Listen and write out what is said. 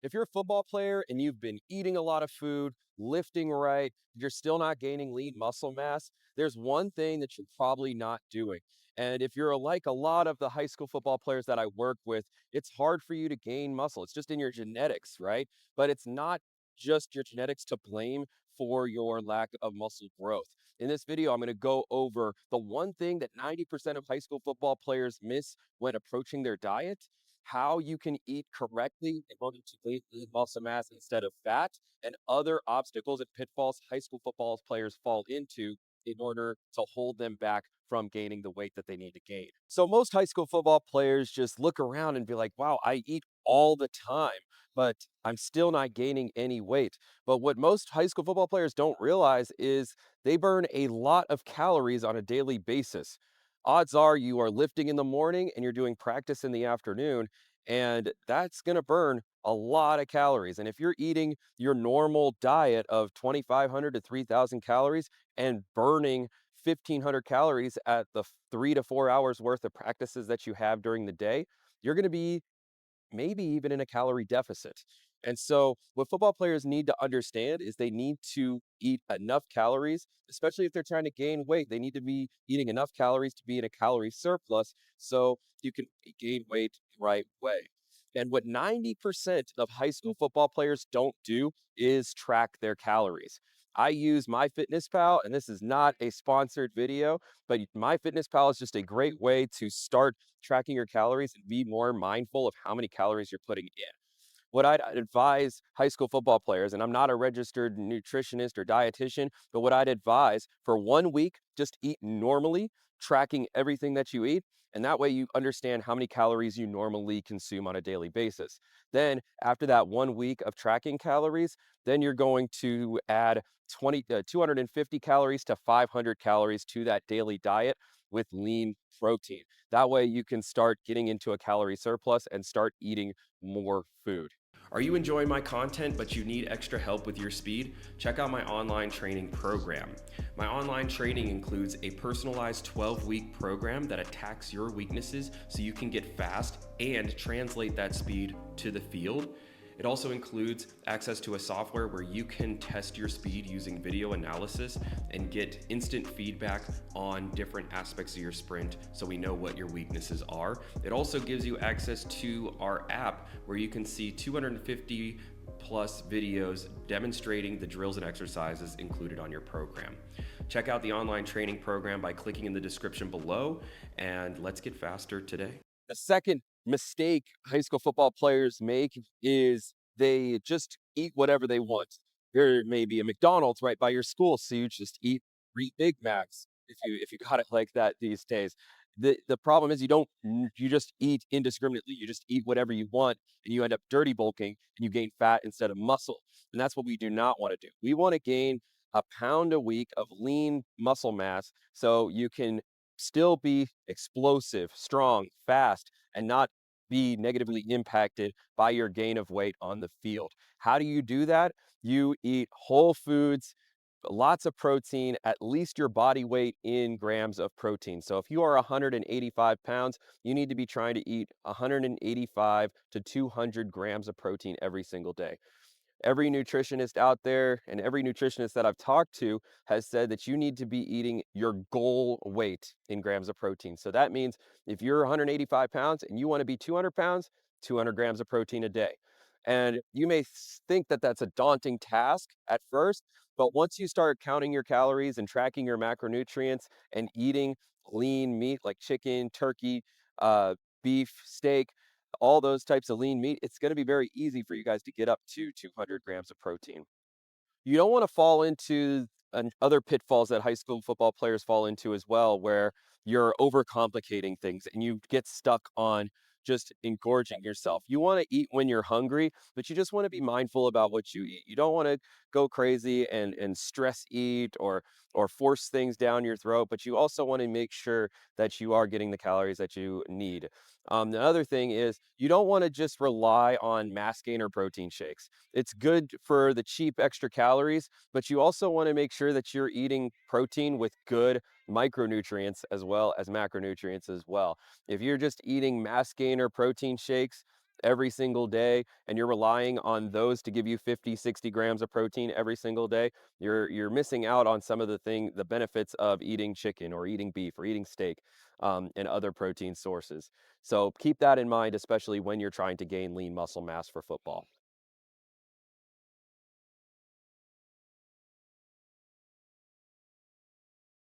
If you're a football player and you've been eating a lot of food, lifting right, you're still not gaining lean muscle mass, there's one thing that you're probably not doing. And if you're like a lot of the high school football players that I work with, it's hard for you to gain muscle. It's just in your genetics, right? But it's not just your genetics to blame for your lack of muscle growth. In this video, I'm going to go over the one thing that 90% of high school football players miss when approaching their diet, how you can eat correctly in order to gain lean muscle mass instead of fat, and other obstacles and pitfalls high school football players fall into in order to hold them back from gaining the weight that they need to gain. So most high school football players just look around and be like, wow, I eat all the time, but I'm still not gaining any weight. But what most high school football players don't realize is they burn a lot of calories on a daily basis. Odds are you are lifting in the morning and you're doing practice in the afternoon, and that's going to burn a lot of calories. And if you're eating your normal diet of 2,500 to 3,000 calories and burning 1,500 calories at the 3 to 4 hours worth of practices that you have during the day, you're going to be maybe even in a calorie deficit. And so, what football players need to understand is they need to eat enough calories, especially if they're trying to gain weight. They need to be eating enough calories to be in a calorie surplus so you can gain weight the right way. And what 90% of high school football players don't do is track their calories. I use MyFitnessPal, and this is not a sponsored video, but MyFitnessPal is just a great way to start tracking your calories and be more mindful of how many calories you're putting in. What I'd advise high school football players, and I'm not a registered nutritionist or dietitian, but what I'd advise for 1 week, just eat normally, tracking everything that you eat. And that way you understand how many calories you normally consume on a daily basis. Then after that 1 week of tracking calories, then you're going to add 250 calories to 500 calories to that daily diet with lean protein. That way you can start getting into a calorie surplus and start eating more food. Are you enjoying my content but you need extra help with your speed? Check out my online training program. My online training includes a personalized 12-week program that attacks your weaknesses so you can get fast and translate that speed to the field. It also includes access to a software where you can test your speed using video analysis and get instant feedback on different aspects of your sprint so we know what your weaknesses are. It also gives you access to our app where you can see 250 plus videos demonstrating the drills and exercises included on your program. Check out the online training program by clicking in the description below, and let's get faster today. The second mistake high school football players make is they just eat whatever they want. There may be a McDonald's right by your school, so you just eat 3 Big Macs if you got it like that these days. The problem is you just eat indiscriminately. You just eat whatever you want, and you end up dirty bulking and you gain fat instead of muscle. And that's what we do not want to do. We want to gain a pound a week of lean muscle mass so you can still be explosive, strong, fast, and not be negatively impacted by your gain of weight on the field. How do you do that? You eat whole foods, lots of protein, at least your body weight in grams of protein. So if you are 185 pounds, you need to be trying to eat 185 to 200 grams of protein every single day. Every nutritionist out there and every nutritionist that I've talked to has said that you need to be eating your goal weight in grams of protein. So that means if you're 185 pounds and you want to be 200 pounds, 200 grams of protein a day. And you may think that that's a daunting task at first, but once you start counting your calories and tracking your macronutrients and eating lean meat like chicken, turkey, uh, beef, steak, all those types of lean meat, it's going to be very easy for you guys to get up to 200 grams of protein. You don't want to fall into other pitfalls that high school football players fall into as well, where you're overcomplicating things and you get stuck on just engorging yourself. You want to eat when you're hungry, but you just want to be mindful about what you eat. You don't want to go crazy and stress eat or force things down your throat, but you also want to make sure that you are getting the calories that you need. The other thing is you don't want to just rely on mass gainer protein shakes. It's good for the cheap extra calories, but you also want to make sure that you're eating protein with good micronutrients as well as macronutrients as well. If you're just eating mass gainer protein shakes every single day and you're relying on those to give you 50, 60 grams of protein every single day, you're missing out on some of the benefits of eating chicken or eating beef or eating steak, and other protein sources. So keep that in mind, especially when you're trying to gain lean muscle mass for football.